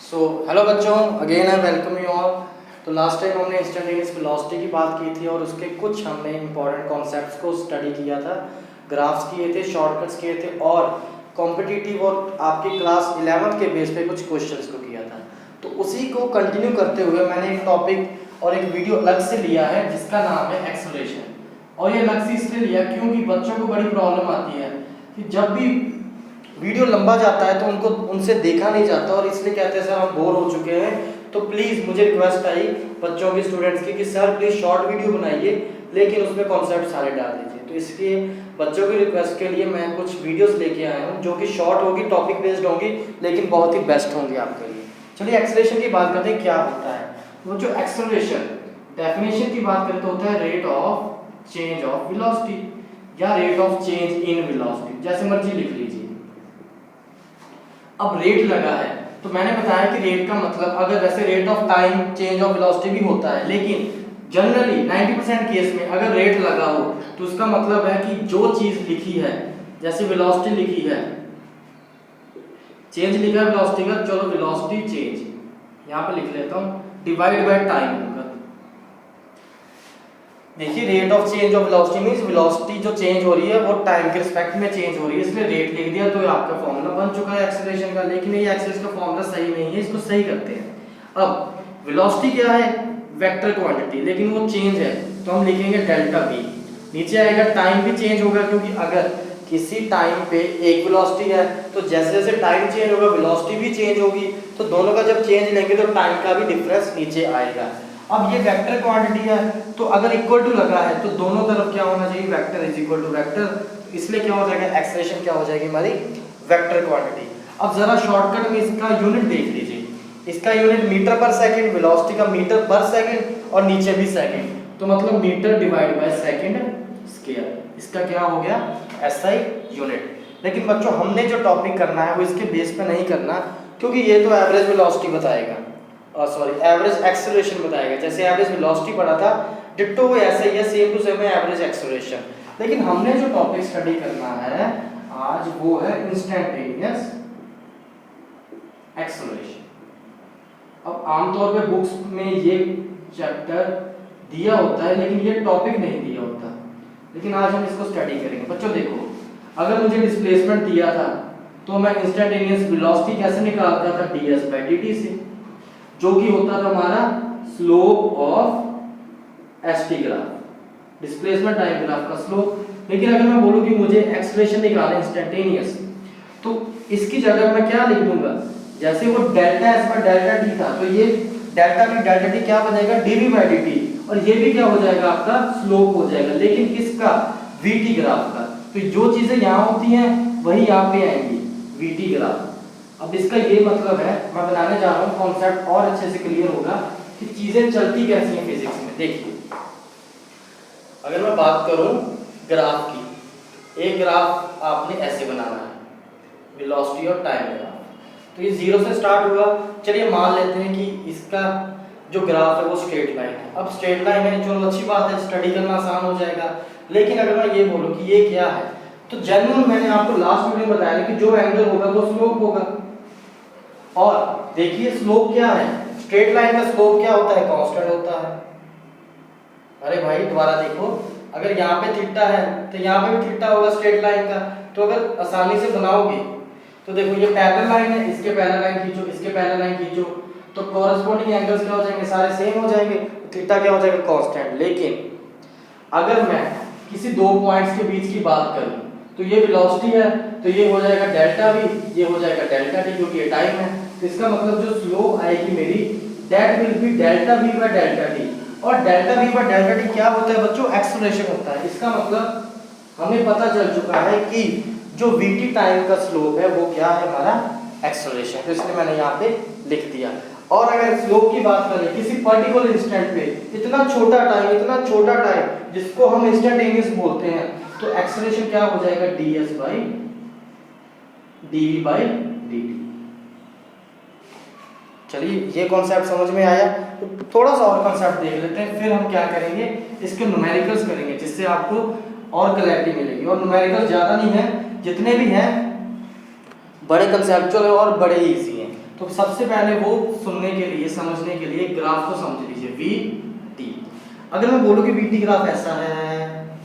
Hello बच्चों, again I welcome you all. तो last time हमने इंस्टेंटेनियस वेलोसिटी की बात की थी और उसके कुछ हमने इंपॉर्टेंट कॉन्सेप्ट्स को स्टडी किया था। ग्राफ्स किए थे, शॉर्टकट्स किए थे और कॉम्पिटिटिव और आपकी क्लास 11th के बेस पे कुछ क्वेश्चंस को किया था। तो उसी को कंटिन्यू करते हुए मैंने एक टॉपिक और एक वीडियो अलग से लिया है जिसका नाम है एक्सेलरेशन। और ये अलग से इसलिए लिया क्योंकि बच्चों को बड़ी प्रॉब्लम आती है कि जब भी वीडियो लंबा जाता है तो उनको उनसे देखा नहीं जाता और इसलिए कहते हैं सर हम बोर हो चुके हैं। तो प्लीज़ मुझे रिक्वेस्ट आई बच्चों की, स्टूडेंट्स की कि सर प्लीज़ शॉर्ट वीडियो बनाइए लेकिन उसमें कॉन्सेप्ट सारे डाल दीजिए। तो इसलिए बच्चों की रिक्वेस्ट के लिए मैं कुछ वीडियोस लेके आया हूँ जो कि शॉर्ट होगी, टॉपिक बेस्ड होगी, लेकिन बहुत ही बेस्ट होंगी आपके लिए। चलिए एक्सेलरेशन की बात करते हैं, क्या होता है। वो जो एक्सेलरेशन डेफिनेशन की बात करें तो होता है rate of change of velocity या rate of change in velocity, जैसे मर्जी लिख लीजिए। अब रेट लगा है तो मैंने बताया कि रेट का मतलब, अगर वैसे rate of time change of velocity भी होता है, लेकिन जनरली 90% केस में अगर रेट लगा हो तो उसका मतलब है कि जो चीज लिखी है, जैसे वेलोसिटी लिखी है, चेंज लिखा है वेलोसिटी का, चलो वेलोसिटी चेंज यहां पे लिख लेता हूं, डिवाइड बाय टाइम होगा। देखिए rate of change of velocity means velocity जो चेंज हो रही है वो टाइम के रिस्पेक्ट में चेंज हो रही है, इसलिए रेट लिख दिया तो आपका फॉर्मूला बन चुका है एक्सेलरेशन का। लेकिन ये एक्सेलरेशन का फॉर्मूला सही नहीं है, इसको सही करते हैं। अब वेलोसिटी क्या है? वेक्टर क्वांटिटी, लेकिन वो चेंज है तो हम लिखेंगे डेल्टा v। नीचे आएगा टाइम भी चेंज होगा, क्योंकि अगर किसी टाइम पे एक वेलोसिटी है तो जैसे जैसे टाइम चेंज होगा वेलोसिटी भी चेंज होगी, तो दोनों का जब चेंज लेंगे तो टाइम का भी डिफरेंस नीचे आएगा। अब ये वेक्टर क्वांटिटी है तो अगर इक्वल टू लगा है तो दोनों तरफ क्या होना चाहिए? Vector is equal to vector, इसलिए क्या हो जाएगा? एक्सेलरेशन क्या हो जाएगी हमारी? Vector quantity. अब जरा शॉर्टकट में इसका यूनिट देख लीजिए, इसका unit metre per second, velocity का मीटर पर सेकंड और नीचे भी सेकंड, तो मतलब metre divide by second square, इसका क्या हो गया? SI unit. लेकिन बच्चों हमने जो टॉपिक करना है वो इसके बेस पे नहीं करना, क्योंकि ये तो एवरेज वेलोसिटी बताएगा, एवरेज एक्सेलरेशन बताएगा। जैसे एवरेज वेलोसिटी पढ़ा था, डिट्टो वो ऐसे ही है, सेम टू सेम है एवरेज एक्सेलरेशन। लेकिन हमने जो टॉपिक स्टडी करना है आज वो है इंस्टेंटेनियस एक्सेलरेशन। अब आमतौर पे बुक्स में ये चैप्टर दिया होता है लेकिन ये टॉपिक नहीं दिया होता, लेकिन आज हम इसको स्टडी करेंगे। बच्चों देखो, अगर मुझे डिस्प्लेसमेंट दिया था तो मैं इंस्टेंटेनियस वेलोसिटी कैसे निकालता था? ds/dt से, जो कि होता था हमारा slope of ST graph, displacement time graph का स्लोप। लेकिन अगर मैं बोलूं कि मुझे एक्सेलरेशन निकालना इंस्टेंटेनियस, तो इसकी जगह मैं क्या लिख दूंगा? जैसे वो डेल्टा एस पर डेल्टा टी था, तो ये डेल्टा बी डेल्टा टी क्या बनेगा? dv/dt, और ये भी क्या हो जाएगा? आपका स्लोप हो जाएगा, लेकिन किसका? vt ग्राफ का। तो जो चीजें यहाँ होती हैं वही यहाँ पे आएंगी, vt ग्राफ। अब इसका ये मतलब है, मैं बताने जा रहा हूँ, कॉन्सेप्ट और अच्छे से क्लियर होगा कि चीजें चलती कैसी हैं फिजिक्स में। देखिए अगर मैं बात करूं ग्राफ की, एक ग्राफ आपने ऐसे बनाना है, वेलोसिटी और टाइम ग्राफ। तो ये जीरो से स्टार्ट हुआ, चलिए मान लेते हैं कि इसका जो ग्राफ है वो स्ट्रेट लाइन है। अब स्ट्रेट लाइन है, चलो अच्छी बात है, स्टडी करना आसान हो जाएगा। लेकिन अगर मैं ये बोलूं कि ये क्या है, तो जनरल मैंने आपको लास्ट वीडियो में बताया कि जो एंगल होगा वो स्लोप होगा। और देखिए स्लोप क्या है? स्ट्रेट लाइन का स्लोप क्या होता है? कांस्टेंट होता है। अरे भाई दोबारा देखो, अगर यहाँ पे थीटा है तो यहाँ पे भी थीटा होगा स्ट्रेट लाइन का। तो अगर आसानी से बनाओगे तो देखो ये पैरेलल लाइन है, इसके पैरेलल लाइन खींचो, इसके पैरेलल लाइन खींचो, तो कॉरेस्पॉन्डिंग एंगल्स क्या हो जाएंगे? सारे सेम हो जाएंगे, थीटा क्या हो जाएगा? कांस्टेंट। लेकिन अगर मैं किसी दो पॉइंट्स के बीच की बात करूं तो ये वेलोसिटी है तो ये हो जाएगा डेल्टा v, ये हो जाएगा डेल्टा t, क्योंकि ये टाइम है। तो इसका मतलब जो स्लोप आएगी मेरी, that will B delta v by delta t। और delta v by delta t क्या होता है बच्चों? एक्सेलरेशन होता है। इसका मतलब हमें पता चल चुका है कि जो vt टाइम का स्लोप है वो क्या है? हमारा एक्सेलरेशन। तो इसलिए मैंने यहाँ पे लिख दिया। और अगर स्लोप की बात करें किसी पर्टिकुलर इंस्टेंट पे, इतना छोटा टाइम जिसको हम इंस्टेंटेनियस बोलते हैं, तो एक्सेलरेशन क्या हो जाएगा? ds/dv/dt। चलिए ये कॉन्सेप्ट समझ में आया, तो थोड़ा सा और कॉन्सेप्ट देख लेते हैं, फिर हम क्या करेंगे? इसके न्यूमेरिकल्स करेंगे, जिससे आपको और क्लैरिटी मिलेगी। और न्यूमेरिकल्स ज़्यादा नहीं है, जितने भी हैं बड़े कंसेप्चुअल और बड़े इजी हैं। तो सबसे पहले वो सुनने के लिए, समझने के लिए ग्राफ को समझ लीजिए, वी टी। अगर मैं बोलूँ कि वी टी ग्राफ ऐसा है,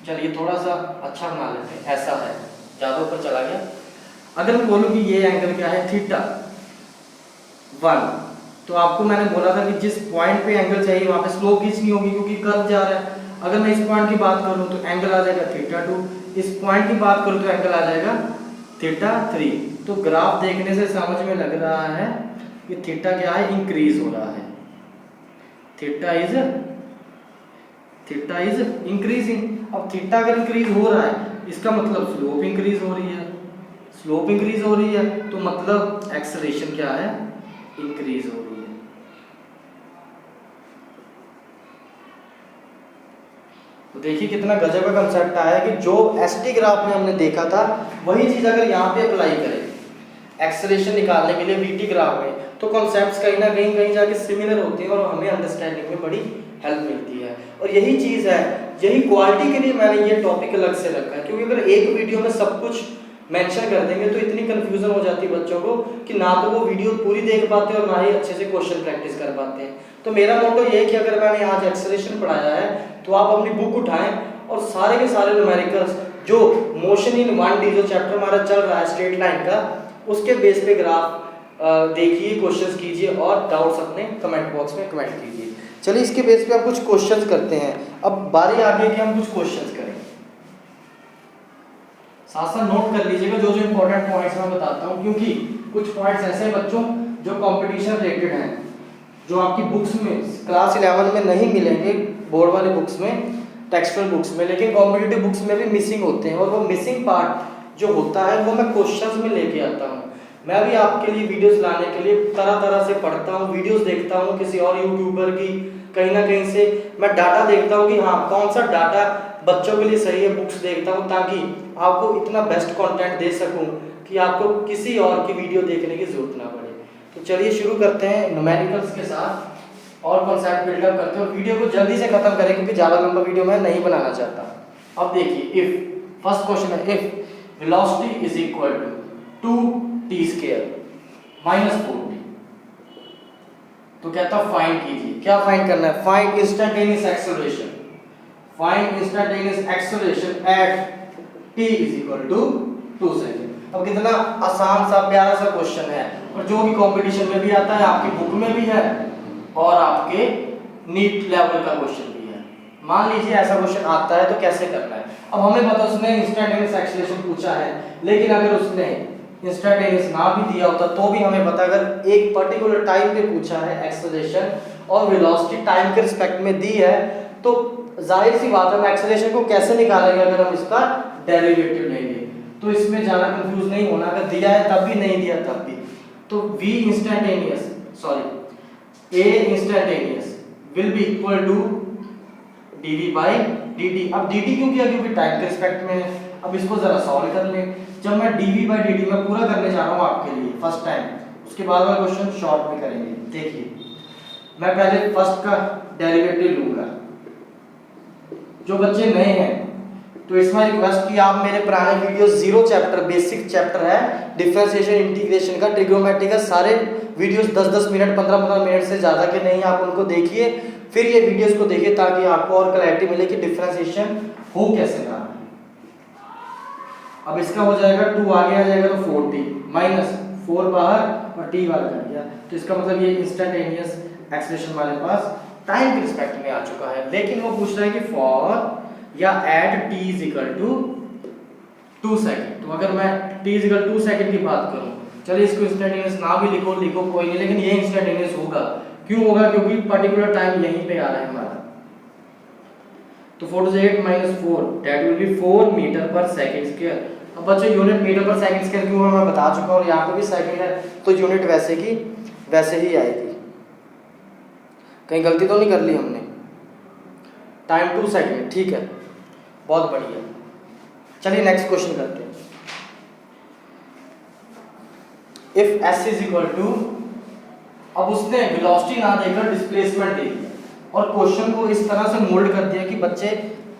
चलिए थोड़ा सा अच्छा बना लेते हैं, ऐसा है, ज़्यादा ऊपर चला गया। अगर मैं बोलूँ कि ये एंगल क्या है, थीटा 1, तो आपको मैंने बोला था कि जिस पॉइंट पे एंगल चाहिए वहाँ पे स्लोप खींचनी होगी, क्योंकि कर्व जा रहा है। अगर मैं इस पॉइंट की बात करूँ तो एंगल आ जाएगा थीटा 2, इस पॉइंट की बात करूँ तो एंगल आ जाएगा थीटा 3। तो ग्राफ देखने से समझ में लग रहा है कि थीटा क्या है, इंक्रीज हो रहा है, थीटा इज इंक्रीजिंग। अब थीटा अगर इंक्रीज हो रहा है इसका मतलब स्लोप इंक्रीज हो रही है, स्लोप इंक्रीज हो रही है तो मतलब एक्सेलरेशन क्या है, इंक्रीज हो रही है। तो देखिए कितना गजब का कंसेप्ट आया कि जो एसटी ग्राफ में हमने देखा था वही चीज अगर यहाँ पे अप्लाई करें एक्सेलरेशन निकालने के लिए वीटी ग्राफ में, तो कॉन्सेप्ट्स कहीं ना कहीं जाके सिमिलर होते हैं और हमें अंडरस्टैंडिंग में बड़ी हेल्प मिलती है। और यही चीज़ है, यही क्वालिटी के लिए मैंने ये टॉपिक अलग से रखा है, क्योंकि अगर एक वीडियो में सब कुछ मेंशन कर देंगे तो इतनी कंफ्यूजन हो जाती है बच्चों को कि ना तो वो वीडियो पूरी देख पाते और ना ही अच्छे से क्वेश्चन प्रैक्टिस कर पाते हैं। तो मेरा मोटो ये है कि अगर मैंने आज एक्सेलरेशन पढ़ाया है तो आप अपनी बुक उठाएं और सारे के सारे न्यूमेरिकल्स जो मोशन इन 1D जो चैप्टर हमारा चल रहा है स्ट्रेट लाइन का, उसके बेस पे ग्राफ देखिए, क्वेश्चंस कीजिए और डाउट्स अपने कमेंट बॉक्स में कमेंट कीजिए। चलिए इसके बेस पे आप कुछ क्वेश्चंस करते हैं। अब बारी आ गई कि हम कुछ क्वेश्चंस करें, साथ साथ नोट कर लीजिएगा जो जो इंपॉर्टेंट पॉइंट्स मैं बताता हूँ, क्योंकि कुछ पॉइंट्स ऐसे हैं बच्चों जो कंपटीशन रिलेटेड हैं, जो आपकी बुक्स में क्लास 11 में नहीं मिलेंगे, बोर्ड वाली बुक्स में, टेक्सचुअल बुक्स में, लेकिन कॉम्पिटिटिव बुक्स में भी मिसिंग होते हैं। और वो मिसिंग पार्ट जो होता है वो मैं क्वेश्चंस में लेके आता हूँ। मैं भी आपके लिए वीडियोस लाने के लिए तरह तरह से पढ़ता हूँ, वीडियोस देखता हूँ किसी और यूट्यूबर की, कहीं ना कहीं से मैं डाटा देखता हूँ कि हाँ कौन सा डाटा बच्चों के लिए सही है, बुक्स देखता हूँ ताकि आपको इतना बेस्ट कंटेंट दे सकूँ कि आपको किसी और की वीडियो देखने की जरूरत ना पड़े। तो चलिए शुरू करते हैं न्यूमेरिकल्स के साथ और कॉन्सेप्ट बिल्डअप करते हैं और वीडियो को जल्दी से खत्म करें क्योंकि ज़्यादा लंबा वीडियो मैं नहीं बनाना चाहता। अब देखिए, इफ फर्स्ट क्वेश्चन है, if velocity is equal to 2t² minus 4t, तो कहता फाइंड कीजिए। क्या फाइंड करना है? Find instantaneous acceleration, find instantaneous acceleration at t is equal to 2 second. अब कितना आसान सा प्यारा सा क्वेश्चन है और जो भी कंपटीशन में भी आता है, आपकी बुक में भी है और आपके नीट लेवल का क्वेश्चन भी है। मान लीजिए ऐसा क्वेश्चन आता है तो कैसे करना है। अब हमें पता उसने इंस्टेंटेनियस एक्सेलरेशन पूछा है, लेकिन अगर उसने इंस्टेंटेनियस ना भी दिया होता तो भी हमें पता, अगर एक पर्टिकुलर टाइम पे पूछा है एक्सेलरेशन और वेलोसिटी टाइम के रिस्पेक्ट में दी है, तो जाहिर सी बात है हम एक्सेलरेशन को कैसे निकालेंगे अगर हम इसका डेरिवेटिव लेंगे। तो इसमें ज़्यादा कंफ्यूज नहीं होना, अगर दिया है तब भी, नहीं दिया तब भी। तो v instantaneous, sorry a instantaneous will be equal to dv by dt। अब dt क्योंकि अभी टाइम के रिस्पेक्ट में है, अब इसको जरा सॉल्व कर लें। जब मैं dv बाई dt मैं पूरा करने जा रहा हूँ आपके लिए फर्स्ट टाइम, उसके बाद वाला क्वेश्चन शॉर्ट में करेंगे। देखिए मैं पहले फर्स्ट का डेरिवेटिव लूंगा। जो बच्चे नए हैं तो इसमें रिक्वेस्ट कि आप मेरे पुराने वीडियो 0 चैप्टर, बेसिक चैप्टर है डिफरेंशिएशन इंटीग्रेशन का, ट्रिग्नोमेट्री का, सारे वीडियोस 10-10 मिनट 15-15 मिनट से ज़्यादा के नहीं, आप उनको देखिए, फिर ये वीडियोस को देखिए ताकि आपको और क्लैरिटी मिले कि डिफरेंशिएशन हो कैसे रहा है। अब इसका हो जाएगा 2 आगे आ जाएगा तो 4t माइनस 4 बाहर और t बाहर कर दिया, तो इसका मतलब ये इंस्टेंटेनियस एक्सेलरेशन हमारे पास टाइम के रिस्पेक्ट में आ चुका है। लेकिन वो पूछ रहा है कि फॉर या at t is equal to 2 second. तो अगर मैं t इज इक्वल 2 सेकंड की बात करूं, चलिए इसको इंस्टेंटेनियस ना भी लिखो कोई नहीं, लेकिन ये इंस्टेंटेनियस होगा। क्यों होगा? क्योंकि पर्टिकुलर टाइम यहीं पे आ रहा है हमारा। तो 4 से 8 minus 4 that will be 4 metre per second square. अब बच्चों unit metre per second square क्यों है मैं बता चुका हूं, यहाँ पे भी सेकंड है तो यूनिट वैसे की वैसे ही आएगी। कहीं गलती तो नहीं कर ली हमने? टाइम 2 सेकंड, ठीक है, बहुत बढ़िया। चलिए नेक्स्ट क्वेश्चन करते हैं। If s is equal to, अब उसने वेलोसिटी ना देकर डिस्प्लेसमेंट दे दिया और क्वेश्चन को इस तरह से मोल्ड कर दिया कि बच्चे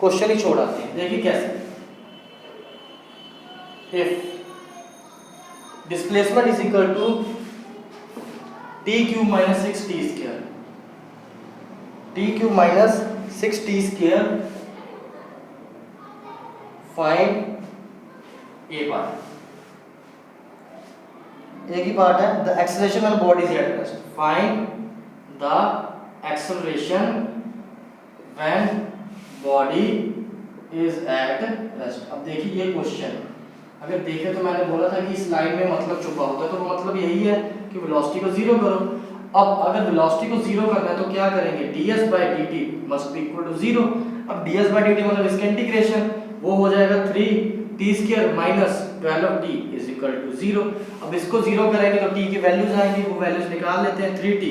क्वेश्चन ही छोड़ आते हैं। देखिए कैसे, if displacement is equal to T cube minus 6t square, T cube minus 6t square find a part, एक ही पार्ट है the acceleration when body is at rest, find the acceleration when body is at rest. अब देखिए ये question अगर देखें तो मैंने बोला था कि इस लाइन में मतलब छुपा होता है, तो मतलब यही है कि वेलोसिटी को जीरो करो। अब अगर वेलोसिटी को जीरो करना है तो क्या करेंगे, ds by dt must be equal to zero. अब ds by dt मतलब इसका इंटीग्रेशन, वो हो जाएगा 3t square minus 12t is equal to zero. अब इसको जीरो करेंगे तो t की वैल्यूज आएंगी, वो वैल्यूज निकाल लेते हैं। 3t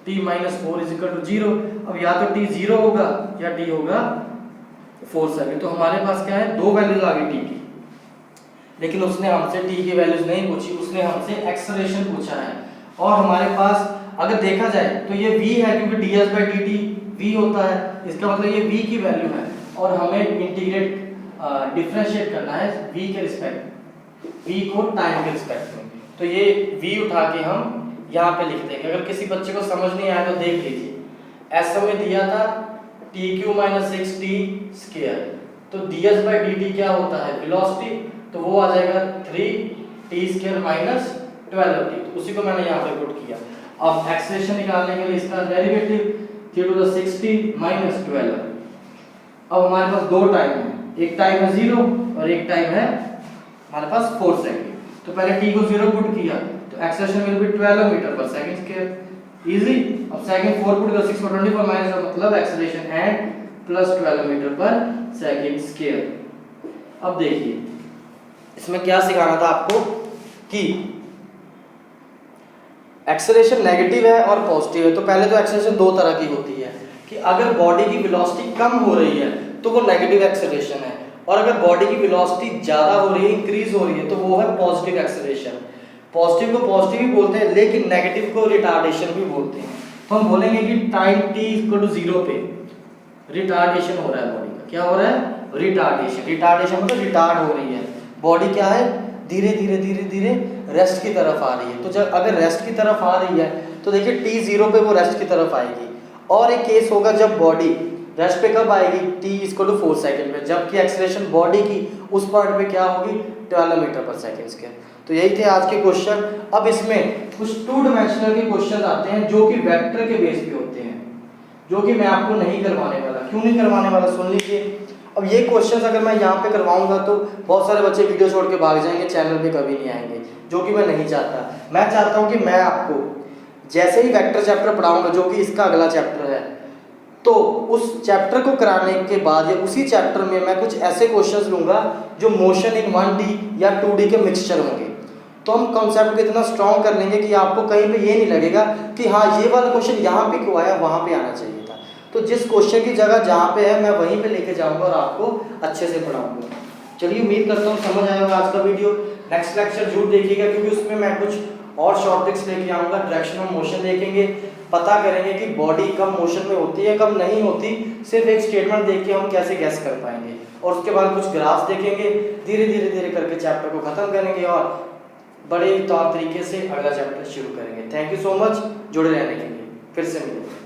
t minus 4 is equal to zero. अब या तो t जीरो होगा या t होगा 4 सेकंड। तो हमारे पास क्या है, दो वैल्यूज आ गई t की, लेकिन उसने हमसे t की वैल्यूज नहीं पूछी, उसने हमसे एक्सेलरेशन पूछा है। और हमारे पास अगर देखा जाए तो ये v है, क्योंकि ds by dt v होता है, इसका मतलब ये v की वैल्यू है और हमें इंटीग्रेट डिफरेंशिएट करना है v के रिस्पेक्ट, v को टाइम के रिस्पेक्ट में। तो ये v उठा के हम यहाँ पे लिख देंगे। अगर किसी बच्चे को समझ नहीं आया तो देख लीजिए, ऐसा में दिया था T Q minus 6t square, तो ds by dt क्या होता है, वेलोसिटी, तो वो आ जाएगा 3t स्क्वायर माइनस 12t। तो उसी को मैंने यहाँ पे पुट किया। अब एक्सेलरेशन निकालने के लिए इसका derivative 3 to the 6t minus 12। अब हमारे पास दो टाइम है, एक टाइम है 0 और एक टाइम है हमारे पास 4 सेकंड। तो पहले t को 0 पुट किया तो acceleration will be 12 metre per second square, easy. अब सेकंड 4 पुट कर 6 पर 24 माइनस, मतलब acceleration and plus 12 metre per second square. अब देखिए इसमें क्या सिखाना था आपको कि एक्सेलरेशन नेगेटिव है और पॉजिटिव है। तो पहले तो एक्सेलरेशन दो तरह की होती है कि अगर बॉडी की वेलोसिटी कम हो रही है तो वो नेगेटिव एक्सेलरेशन है, और अगर बॉडी की वेलोसिटी ज्यादा हो रही है, इंक्रीज हो रही है, तो वो है पॉजिटिव एक्सेलरेशन। पॉजिटिव को पॉजिटिव भी बोलते हैं, लेकिन नेगेटिव को रिटार्डेशन भी बोलते हैं। तो हम बोलेंगे कि टाइम t इक्वल टू 0 पे रिटार्डेशन हो रहा है बॉडी का। क्या हो रहा है, रिटार्डेशन। रिटार्डेशन मतलब रिटार्ड हो रही है बॉडी, क्या है, धीरे धीरे धीरे धीरे रेस्ट की तरफ आ रही है। तो जब अगर रेस्ट की तरफ आ रही है तो देखिए t 0 पे वो रेस्ट की तरफ आएगी। और एक केस होगा जब बॉडी रेस्ट पे कब आएगी, t इक्वल टू 4 सेकंड पे, जबकि एक्सेलरेशन बॉडी की उस पॉइंट पे क्या होगी, 12 मीटर पर सेकंड स्क्वायर। तो यही थे आज के क्वेश्चन। अब इसमें कुछ टू डायमेंशनल के क्वेश्चन आते हैं जो कि वेक्टर के बेस पे होते हैं, जो कि मैं आपको नहीं करवाने वाला। क्यों नहीं करवाने वाला, सुन लीजिए। अब ये क्वेश्चंस अगर मैं यहाँ पे करवाऊंगा तो बहुत सारे बच्चे वीडियो छोड़ के भाग जाएंगे, चैनल पे कभी नहीं आएंगे, जो कि मैं नहीं चाहता। मैं चाहता हूँ कि मैं आपको जैसे ही वेक्टर चैप्टर पढ़ाऊंगा, जो कि इसका अगला चैप्टर है, तो उस चैप्टर को कराने के बाद या उसी चैप्टर में मैं कुछ ऐसे क्वेश्चंस लूंगा जो मोशन इन 1D या 2D के मिक्सचर होंगे। तो हम कॉन्सेप्ट को इतना स्ट्रॉन्ग कर लेंगे कि आपको कहीं पे ये नहीं लगेगा कि हाँ ये वाला क्वेश्चन यहाँ पे क्यों आया, वहाँ पे आना चाहिए था। तो जिस क्वेश्चन की जगह जहाँ पे है मैं वहीं पे लेके जाऊँगा और आपको अच्छे से पढ़ाऊँगा। चलिए, उम्मीद करता हूँ समझ आया होगा आज का वीडियो। नेक्स्ट लेक्चर जरूर देखिएगा, क्योंकि उसमें मैं कुछ और शॉर्ट ट्रिक्स लेके आऊँगा। डायरेक्शन ऑफ मोशन देखेंगे, पता करेंगे कि बॉडी कब मोशन में होती है कब नहीं होती। सिर्फ एक स्टेटमेंट देख के हम कैसे गैस कर पाएंगे, और उसके बाद कुछ ग्राफ्स देखेंगे। धीरे धीरे धीरे करके चैप्टर को खत्म करेंगे और बड़े तौर तरीके से अगला चैप्टर शुरू करेंगे। थैंक यू सो मच जुड़े रहने के लिए। फिर से मिलेंगे।